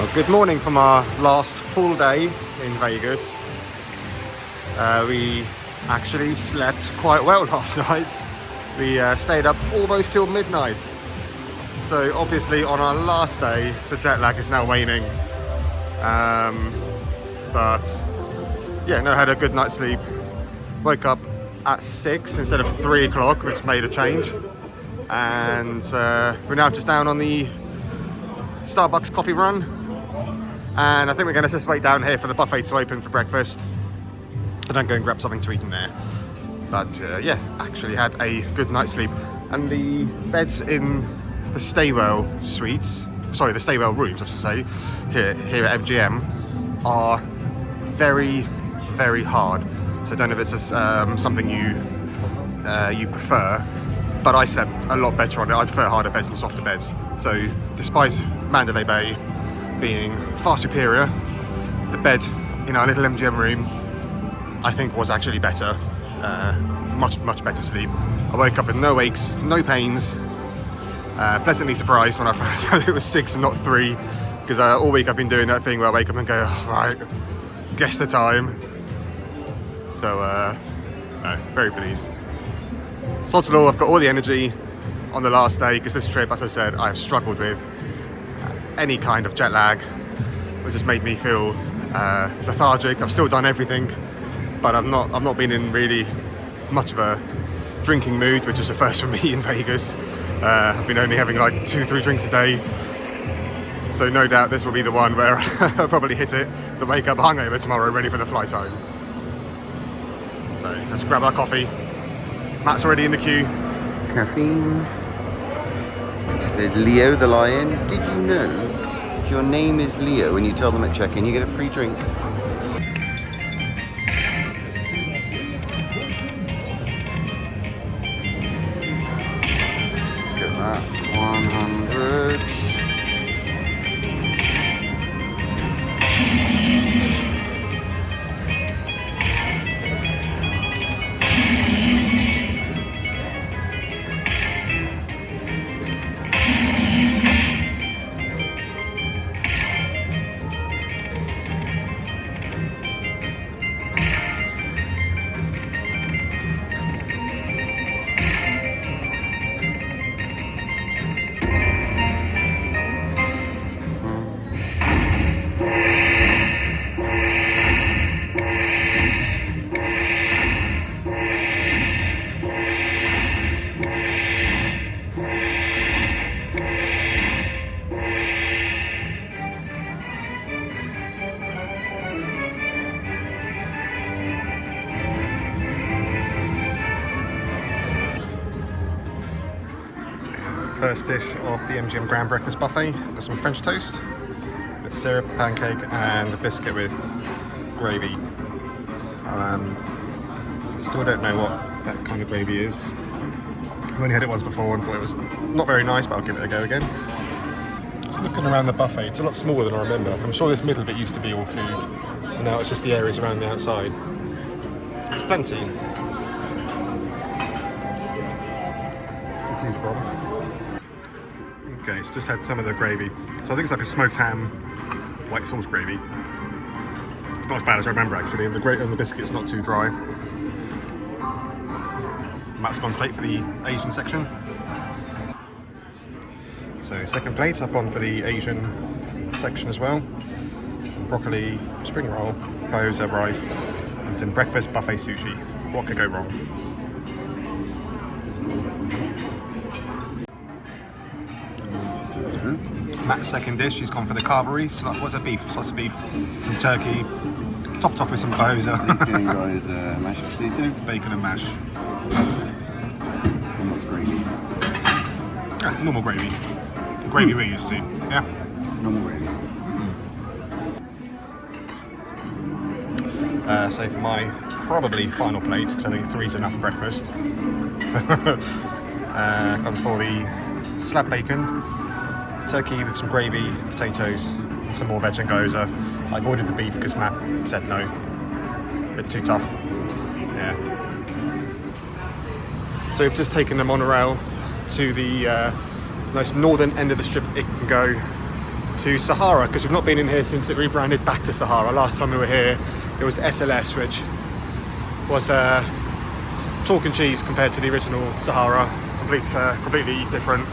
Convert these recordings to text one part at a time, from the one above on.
Well, good morning from our last full day in Vegas. We actually slept quite well last night. We stayed up almost till midnight. So obviously on our last day, the jet lag is now waning. But yeah, no, had a good night's sleep. Woke up at 6 instead of 3 o'clock, which made a change. And we're now just down on the Starbucks coffee run. And I think we're going to just wait down here for the buffet to open for breakfast. And then go and grab something to eat in there. But yeah, actually had a good night's sleep. And the beds in the Staywell suites, sorry, the Staywell rooms, I should say, here at MGM, are very, very hard. So I don't know if it's something you prefer, but I slept a lot better on it. I prefer harder beds than softer beds. So despite Mandalay Bay being far superior, the bed in our little MGM room I think was actually better. Much better sleep. I woke up with no aches, no pains. Pleasantly surprised when I found out it was 6 and not 3, because all week I've been doing that thing where I wake up and go, oh, right, guess the time. So no, very pleased. Sod's law, I've got all the energy on the last day, because this trip, as I said, I've struggled with any kind of jet lag, which has made me feel lethargic. I've still done everything, but I've not been in really much of a drinking mood, which is a first for me in Vegas. I've been only having like 2-3 drinks a day, so no doubt this will be the one where I'll probably hit it, the wake up hungover tomorrow, ready for the flight home. So let's grab our coffee. Matt's already in the queue. Caffeine. There's Leo the lion. Did you know if your name is Leo, when you tell them at check-in, you get a free drink? Let's get that. 100. First dish of the MGM Grand breakfast buffet. Got some French toast with syrup, pancake, and a biscuit with gravy. Still don't know what that kind of gravy is. I've only had it once before and thought it was not very nice, but I'll give it a go again. So looking around the buffet, it's a lot smaller than I remember. I'm sure this middle bit used to be all food, and now it's just the areas around the outside. There's plenty to choose from. Okay, so just had some of the gravy. So I think it's like a smoked ham, white sauce gravy. It's not as bad as I remember actually, and the biscuit's not too dry. Matt's gone straight for the Asian section. So second plate, I've gone for the Asian section as well. Some broccoli, spring roll, gyoza rice, and some breakfast buffet sushi. What could go wrong? Matt's second dish, she's gone for the carvery. So what's a beef? Slice of beef, some turkey, topped off with some gyoza. Bacon, gyoza, mashed potato. Bacon and mash. And what's gravy? Yeah, normal gravy. Gravy we're used to, yeah? Normal gravy. So for my probably final plate, because I think 3's enough for breakfast. Gone for the slab bacon, turkey with some gravy, potatoes, some more veg and gyoza. I avoided the beef because Matt said no. A bit too tough. Yeah. So we've just taken the monorail to the most northern end of the strip it can go. to Sahara, because we've not been in here since it rebranded back to Sahara. Last time we were here, it was SLS, which was chalk and cheese compared to the original Sahara. Completely different.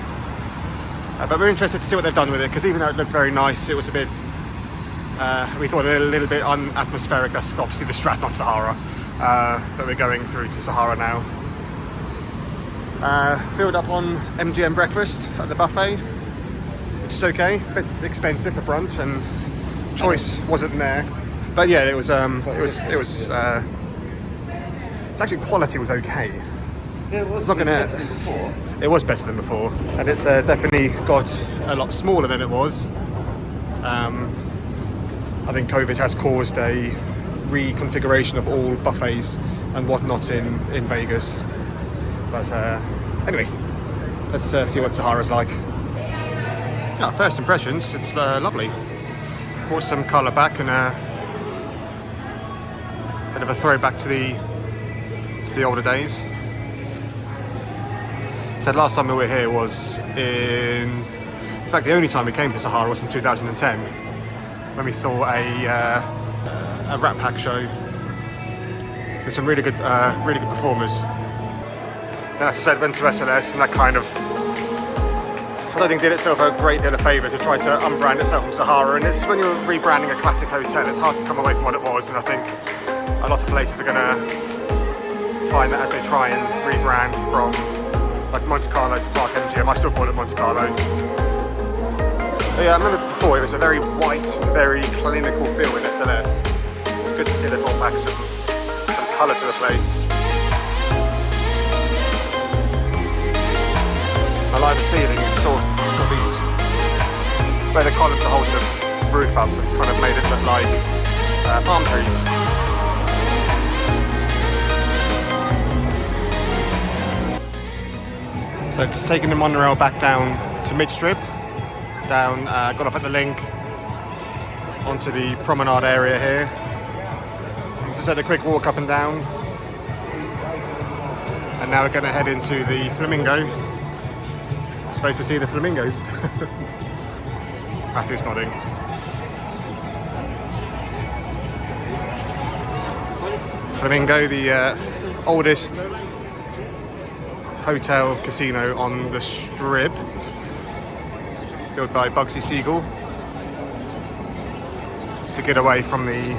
But we're interested to see what they've done with it, because even though it looked very nice, it was a bit, we thought a little bit unatmospheric. That's obviously the Strat, not Sahara. But we're going through to Sahara now. Filled up on MGM breakfast at the buffet, which is okay. A bit expensive for brunch, and choice wasn't there. But yeah, it was actually quality was okay. Yeah, it was not gonna. better than before. It was better than before, and it's definitely got a lot smaller than it was. I think COVID has caused a reconfiguration of all buffets and whatnot in Vegas. But anyway, let's see what Sahara's like. First impressions, it's lovely. Brought some colour back and a bit of a throwback to the older days. Said last time we were here was in fact the only time we came to Sahara was in 2010 when we saw a Rat Pack show with some really good performers. Then, as I said, went to SLS, and that kind of, I don't think did itself a great deal of favour to try to unbrand itself from Sahara. And it's when you're rebranding a classic hotel, it's hard to come away from what it was. And I think a lot of places are going to find that as they try and rebrand from like Monte Carlo to Park MGM. I still call it Monte Carlo. But yeah, I remember before it was a very white, very clinical feel in SLS. It's good to see they brought back some colour to the place. I like the ceiling. It's sort of these, where the columns are holding the roof up, that kind of made it look like palm trees. So just taking the monorail back down to Midstrip, got off at the link onto the promenade area here. Just had a quick walk up and down, and now we're going to head into the Flamingo. Supposed to see the flamingos. Matthew's nodding. Flamingo, the oldest hotel casino on the Strip, built by Bugsy Siegel to get away from the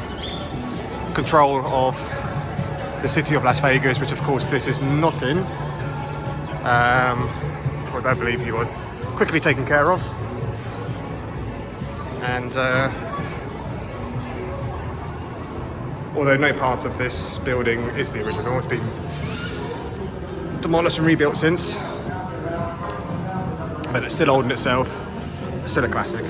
control of the city of Las Vegas, which of course this is not in. What I believe he was quickly taken care of. And although no part of this building is the original, it's been demolished and rebuilt since, but it's still old in itself, still a classic.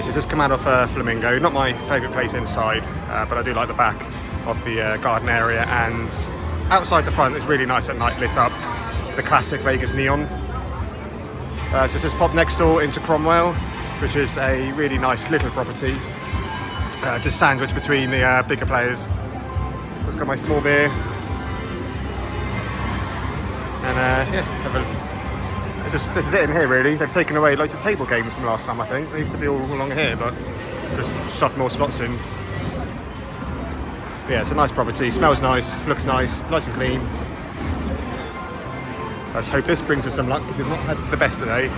So just come out of Flamingo, not my favourite place inside, but I do like the back of the garden area, and outside the front it's really nice at night, lit up, the classic Vegas neon. So just pop next door into Cromwell, which is a really nice little property, just sandwiched between the bigger players. Just got my small beer, and yeah, this is it in here really. They've taken away loads of table games from last time, I think. They used to be all along here, but just shoved more slots in. But yeah, it's a nice property, smells nice, looks nice and clean. Let's hope this brings us some luck, because we've not had the best today.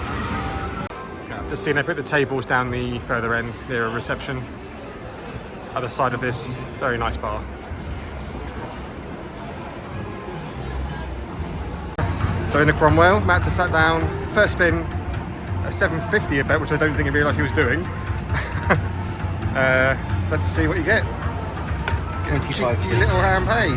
I've just seen they put the tables down the further end near a reception. Other side of this very nice bar. So in the Cromwell, Matt just sat down, first spin, a 750 a bet, which I don't think he realised he was doing. Let's see what you get. 25 Cheeky little ham pay.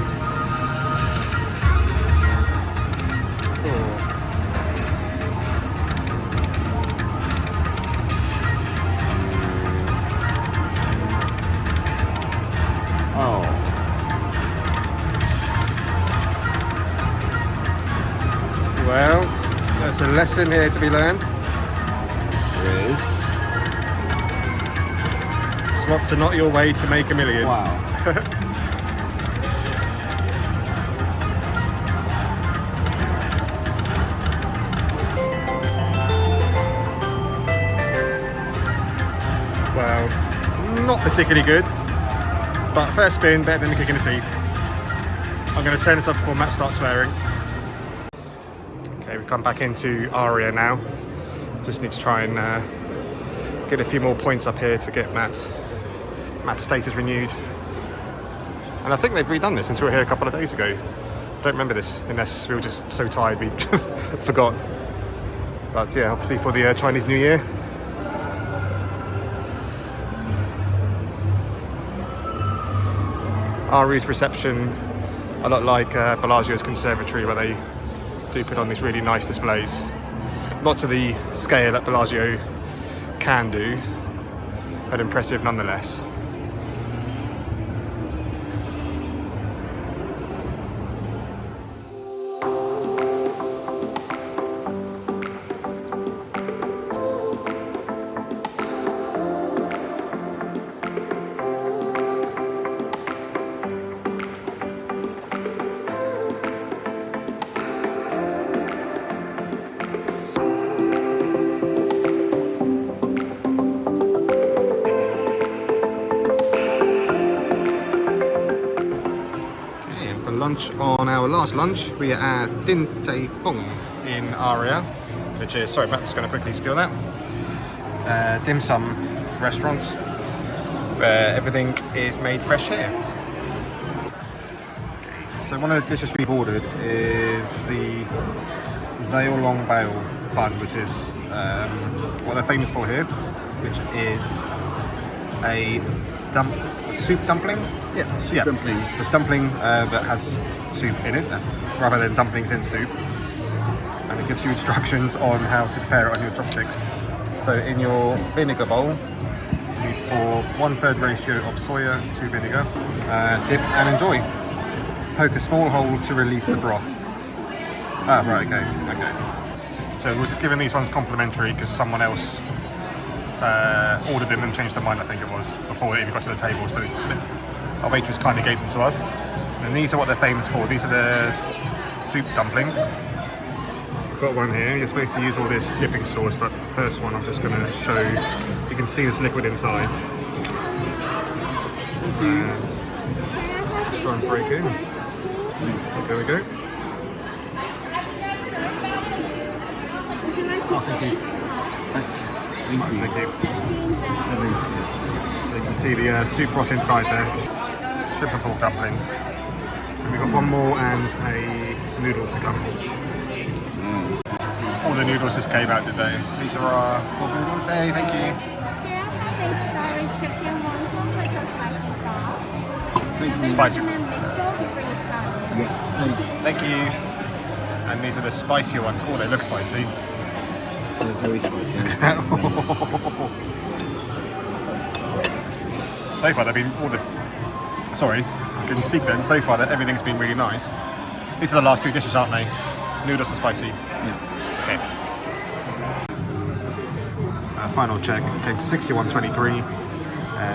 Oh. Well, there's a lesson here to be learned. There is. Slots are not your way to make a million. Wow. Well, not particularly good, but first spin, better than the kick in the teeth. I'm going to turn this up before Matt starts swearing. Okay, we've come back into Aria now. Just need to try and get a few more points up here to get Matt's status renewed. And I think they've redone this since we were here a couple of days ago. Don't remember this, unless we were just so tired we forgot. But yeah, obviously for the Chinese New Year. Ari's reception, a lot like Bellagio's conservatory, where they do put on these really nice displays. Not to the scale that Bellagio can do, but impressive nonetheless. Lunch on our last lunch, we are at Din Tai Fung in Aria, which is, sorry, I'm just going to quickly steal that. Dim sum restaurant where everything is made fresh here. So one of the dishes we've ordered is the Zheolong Barrel Bun, which is what they're famous for here, which is a soup dumpling. Yeah, soup dumpling. So it's dumpling that has soup in it, rather than dumplings in soup. And it gives you instructions on how to prepare it on your chopsticks. So in your vinegar bowl, you need to pour 1/3 ratio of soya to vinegar. Dip and enjoy. Poke a small hole to release the broth. Ah, right, okay. So we're just giving these ones complimentary because someone else ordered them and changed their mind, I think it was, before it even got to the table. So our waitress kindly gave them to us. And these are what they're famous for. These are the soup dumplings. I've got one here. You're supposed to use all this dipping sauce, but the first one I'm just going to show you. You can see this liquid inside. Let's try and break in. So there we go. Oh, thank you. Thank you. So you can see the soup broth inside there. Shrimp and pork dumplings. And we've got one more and a noodles to come. All the noodles just came out, did they? These are our pork noodles. Hey, thank you. Spicy. Yes, thank you. And these are the spicier ones. Oh, they look spicy. They're very spicy. So far they've been sorry, I couldn't speak then. So far that everything's been really nice. These are the last two dishes, aren't they? Noodles are spicy. Yeah. Okay. Final check came to 61.23.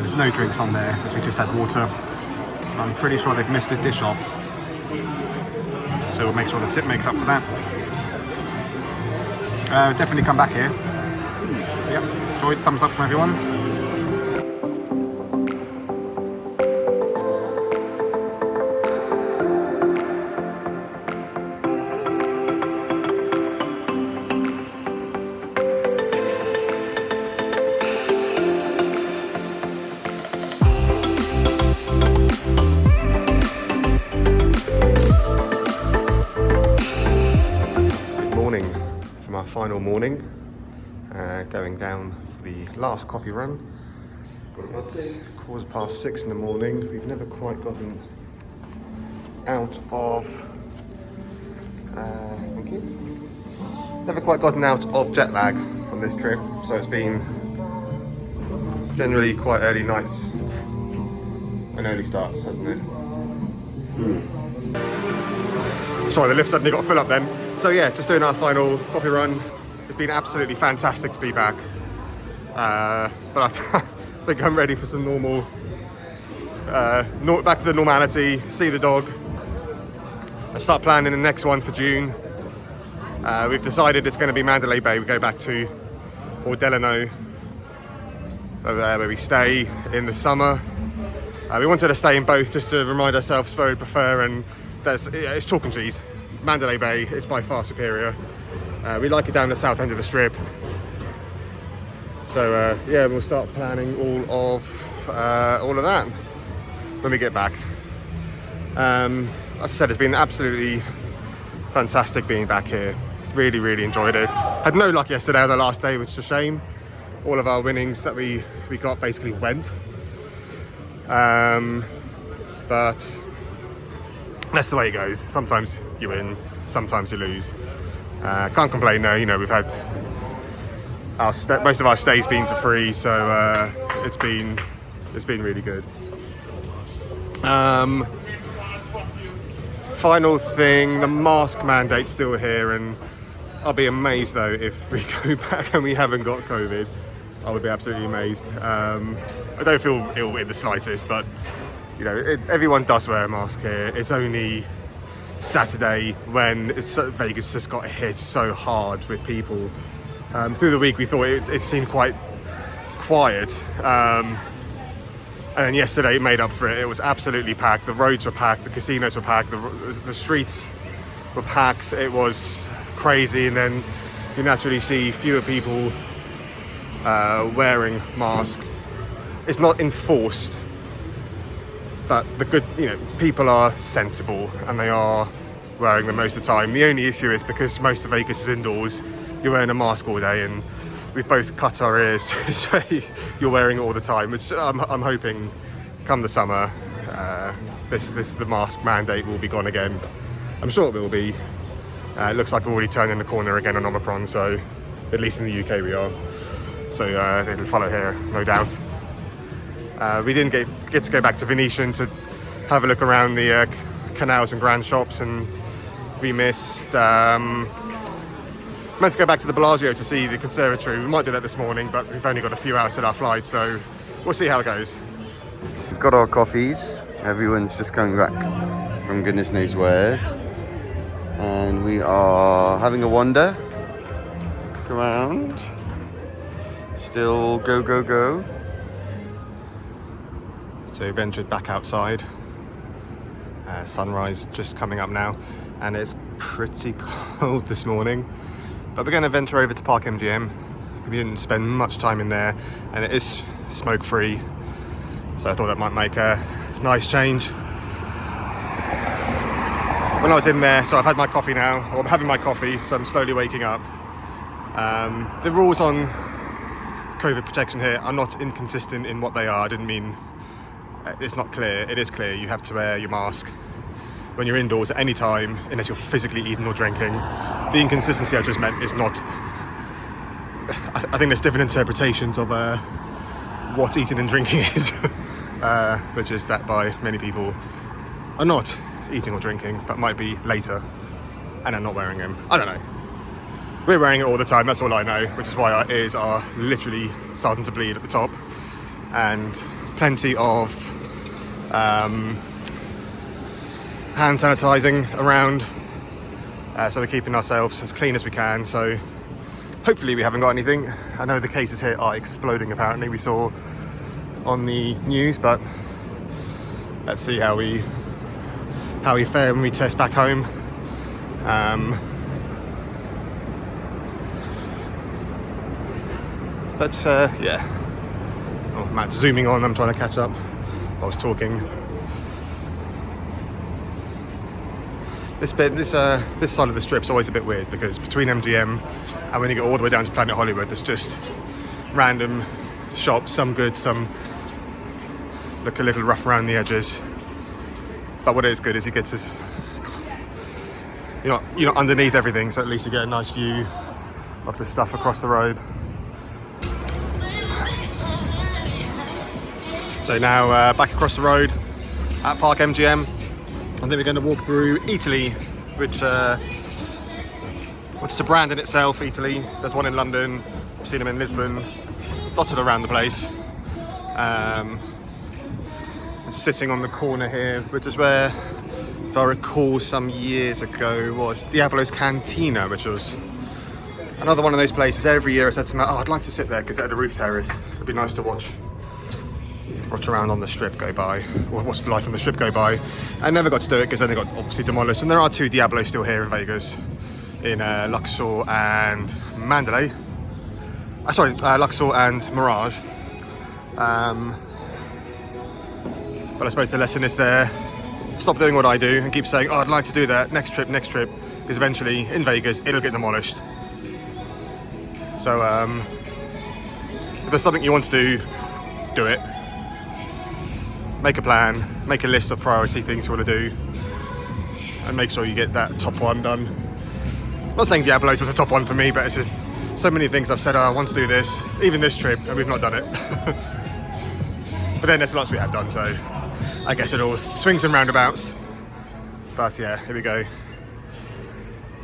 There's no drinks on there as we just had water. I'm pretty sure they've missed a dish off. So we'll make sure the tip makes up for that. Definitely come back here. Yep, enjoyed. Thumbs up from everyone. Final morning, going down for the last coffee run. It's 6:15 in the morning. We've never quite gotten out of thank you. Never quite gotten out of jet lag on this trip, so it's been generally quite early nights and early starts, hasn't it? Sorry, the lift suddenly got full up then. So yeah, just doing our final coffee run. It's been absolutely fantastic to be back. But I think I'm ready for some normal, back to the normality, see the dog. I start planning the next one for June. We've decided it's going to be Mandalay Bay. We go back to Delano, where we stay in the summer. We wanted to stay in both just to remind ourselves where we prefer, and it's chalk and cheese. Mandalay Bay is by far superior. We like it down the south end of the strip. So yeah, we'll start planning all of that when we get back. As I said, it's been absolutely fantastic being back here. Really, really enjoyed it. Had no luck yesterday on the last day, which is a shame. All of our winnings that we got basically went. But that's the way it goes. Sometimes you win, sometimes you lose. Can't complain though. You know, we've had most of our stays been for free, so it's been really good. Final thing, the mask mandate's still here, and I'll be amazed though if we go back and we haven't got COVID. I would be absolutely amazed. I don't feel ill in the slightest, but you know, everyone does wear a mask here. It's only Saturday when Vegas just got hit so hard with people. Through the week we thought it seemed quite quiet, and then yesterday it made up for it. It was absolutely packed. The roads were packed, the casinos were packed, the streets were packed. It was crazy, and then you naturally see fewer people wearing masks. It's not enforced, but people are sensible and they are wearing them most of the time. The only issue is because most of Vegas is indoors, you're wearing a mask all day, and we've both cut our ears to say you're wearing it all the time, which I'm hoping come the summer, the mask mandate will be gone again. I'm sure it will be. It looks like we're already turning the corner again on Omicron, so at least in the UK we are. So it'll follow here, no doubt. We didn't get to go back to Venetian to have a look around the canals and grand shops, and we missed... meant to go back to the Bellagio to see the conservatory. We might do that this morning, but we've only got a few hours till our flight, so we'll see how it goes. We've got our coffees. Everyone's just coming back from goodness knows where's. And we are having a wander. Look around. Still go, go, go. So we ventured back outside. Sunrise just coming up now, and it's pretty cold this morning. But we're going to venture over to Park MGM. We didn't spend much time in there, and it is smoke-free, so I thought that might make a nice change. When I was in there, so I've had my coffee now, or I'm having my coffee, so I'm slowly waking up. The rules on COVID protection here are not inconsistent in what they are. I didn't mean it's not clear. It is clear. You have to wear your mask when you're indoors at any time, unless you're physically eating or drinking. The inconsistency I just meant is not... I think there's different interpretations of what eating and drinking is, which is that by many people are not eating or drinking, but might be later, and are not wearing them. I don't know. We're wearing it all the time, that's all I know, which is why our ears are literally starting to bleed at the top, and plenty of hand sanitizing around, so we're keeping ourselves as clean as we can. So hopefully we haven't got anything. I know the cases here are exploding, apparently, we saw on the news, but let's see how we fare when we test back home. Yeah. Oh, Matt's zooming on. I'm trying to catch up. I was talking. This side of the strip's always a bit weird, because between MGM and when you go all the way down to Planet Hollywood, there's just random shops, some good, some look a little rough around the edges. But what is good is you get to, you're not underneath everything, so at least you get a nice view of the stuff across the road. So now back across the road at Park MGM, and then we're going to walk through Italy, which is a brand in itself. Italy, there's one in London, I've seen them in Lisbon, dotted around the place. Sitting on the corner here, which is where, if I recall, some years ago was Diablos Cantina, which was another one of those places. Every year I said to me, I'd like to sit there because it had a roof terrace. It'd be nice to watch around on the strip go by, or watch the life on the strip go by. I never got to do it because then they got obviously demolished. And there are 2 Diablos still here in Vegas, in Luxor and Mandalay. Luxor and Mirage. But I suppose the lesson is there, stop doing what I do and keep saying, I'd like to do that, next trip, because eventually in Vegas it'll get demolished. So if there's something you want to do it. Make a plan, make a list of priority things you want to do, and make sure you get that top one done. I'm not saying Diablos was a top one for me, but it's just so many things I've said, I want to do this, even this trip, and we've not done it. But then there's lots we have done, so I guess it all swings and roundabouts. But yeah, here we go.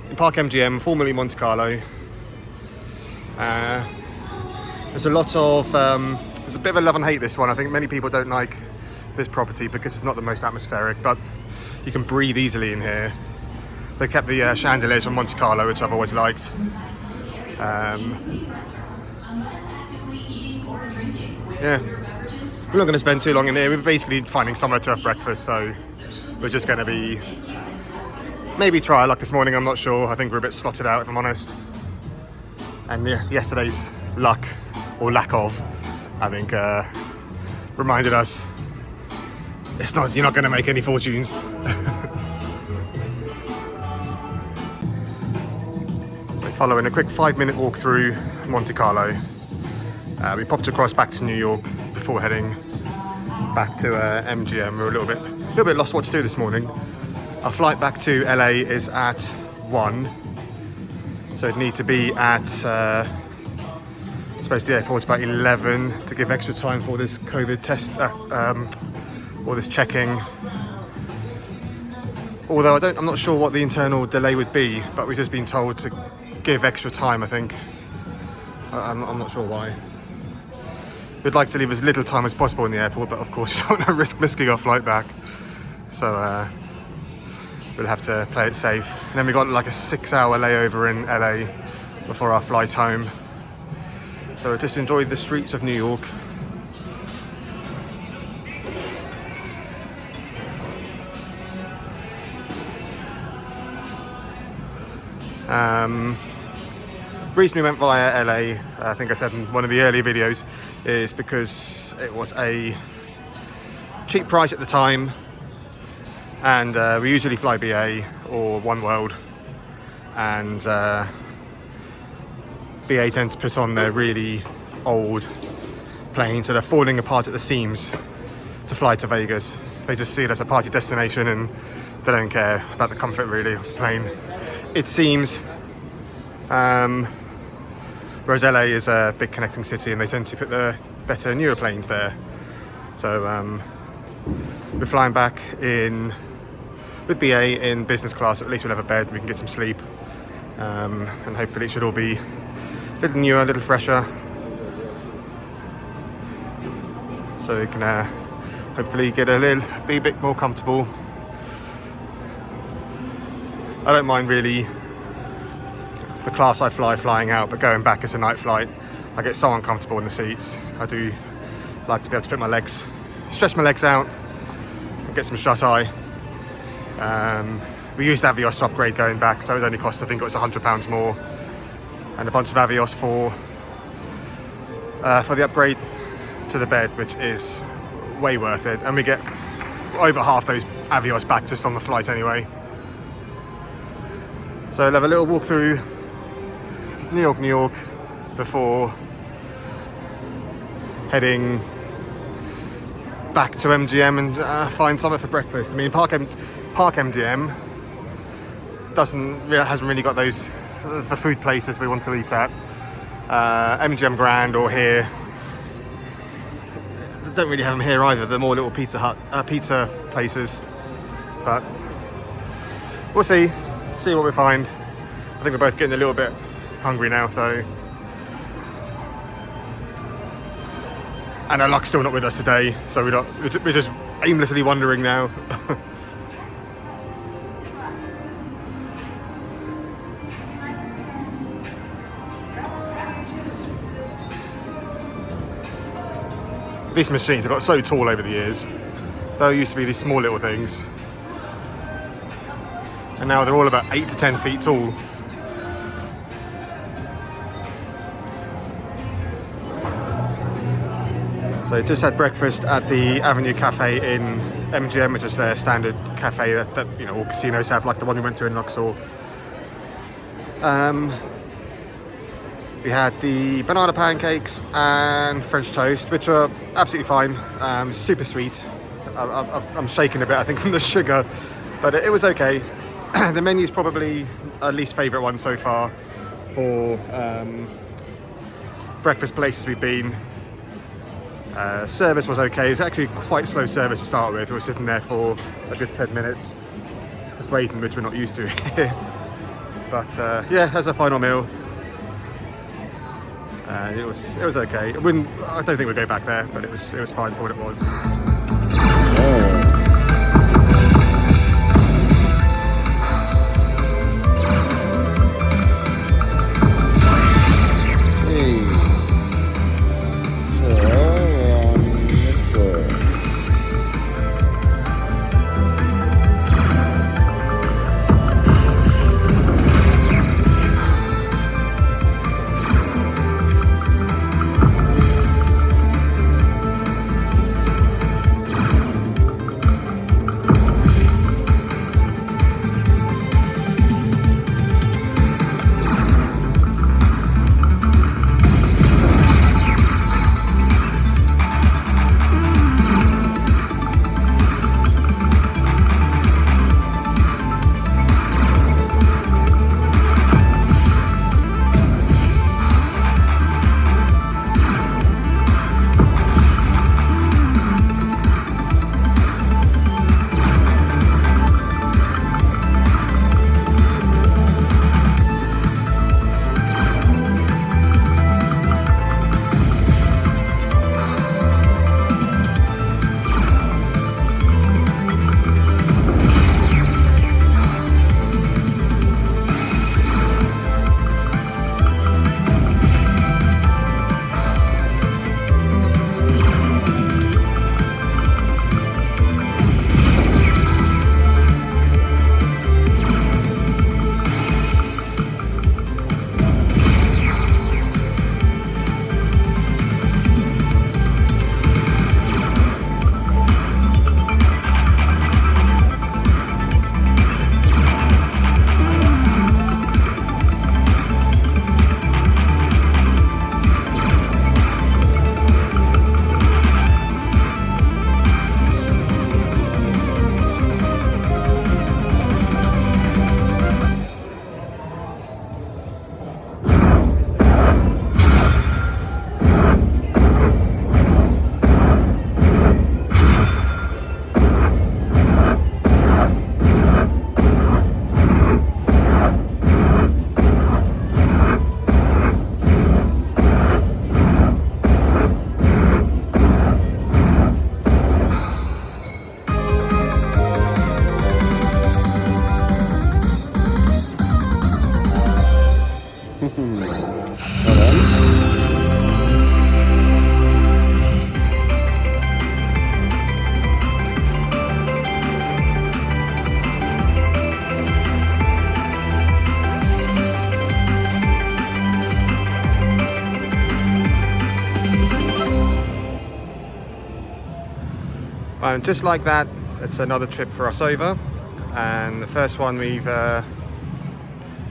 In Park MGM, formerly Monte Carlo. There's a lot of, there's a bit of a love and hate this one. I think many people don't like this property because it's not the most atmospheric, but you can breathe easily in here. They kept the chandeliers from Monte Carlo, which I've always liked. Yeah. We're not going to spend too long in here. We're basically finding somewhere to have breakfast, so we're just going to be maybe try our luck this morning. I'm not sure. I think we're a bit slotted out, if I'm honest. And yeah, yesterday's luck, or lack of, I think reminded us you're not going to make any fortunes. So following a quick 5-minute walk through Monte Carlo, we popped across back to New York before heading back to MGM. We're a little bit lost what to do this morning. Our flight back to LA is at 1, so it'd need to be at I suppose the airport's about 11 to give extra time for this COVID test or this checking. Although I'm not sure what the internal delay would be, but we've just been told to give extra time, I think. I'm not sure why. We'd like to leave as little time as possible in the airport, but of course you don't want to risk missing our flight back. So we'll have to play it safe. And then we got like a 6-hour layover in LA before our flight home. So just enjoyed the streets of New York. The reason we went via LA, I think I said in one of the earlier videos, is because it was a cheap price at the time, and we usually fly BA or One World, and BA tends to put on their really old planes that are falling apart at the seams to fly to Vegas. They just see it as a party destination and they don't care about the comfort really of the plane, it seems. Whereas LA is a big connecting city and they tend to put the better, newer planes there. So we're flying back with BA in business class. At least we'll have a bed, we can get some sleep, and hopefully it should all be a little newer, a little fresher, so we can hopefully be a bit more comfortable. I don't mind really the class I flying out, but going back as a night flight, I get so uncomfortable in the seats. I do like to be able to stretch my legs out and get some shut eye. We used Avios to upgrade going back, so it only cost, I think it was £100 more, and a bunch of Avios for the upgrade to the bed, which is way worth it, and we get over half those Avios back just on the flight anyway. So we'll have a little walk through New York before heading back to MGM and find something for breakfast. I mean, Park MGM hasn't really got those the food places we want to eat at. MGM Grand or here, they don't really have them here either. They're more little pizza places, but we'll see what we find. I think we're both getting a little bit hungry now, so. And our luck's still not with us today, so we're just aimlessly wandering now. These machines have got so tall over the years. They used to be these small little things. And now they're all about 8 to 10 feet tall. So just had breakfast at the Avenue Cafe in MGM, which is their standard cafe that you know all casinos have, like the one we went to in Luxor. We had the banana pancakes and French toast, which are absolutely fine, super sweet. I'm shaking a bit, I think, from the sugar, but it was okay. The menu's probably our least favourite one so far for breakfast places we've been. Service was okay. It was actually quite slow service to start with. We were sitting there for a good 10 minutes, just waiting, which we're not used to here. But yeah, that's a final meal. It was okay. I don't think we'd go back there, but it was fine for what it was. And just like that, it's another trip for us over, and the first one we've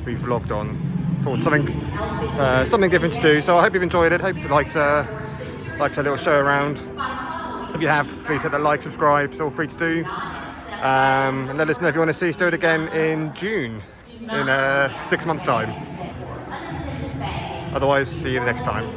vlogged on. Thought something different to do. So I hope you've enjoyed it. Hope you liked a little show around. If you have, please hit that like, subscribe, it's all free to do. And let us know if you want to see us do it again in June, in 6 months' time. Otherwise, see you next time.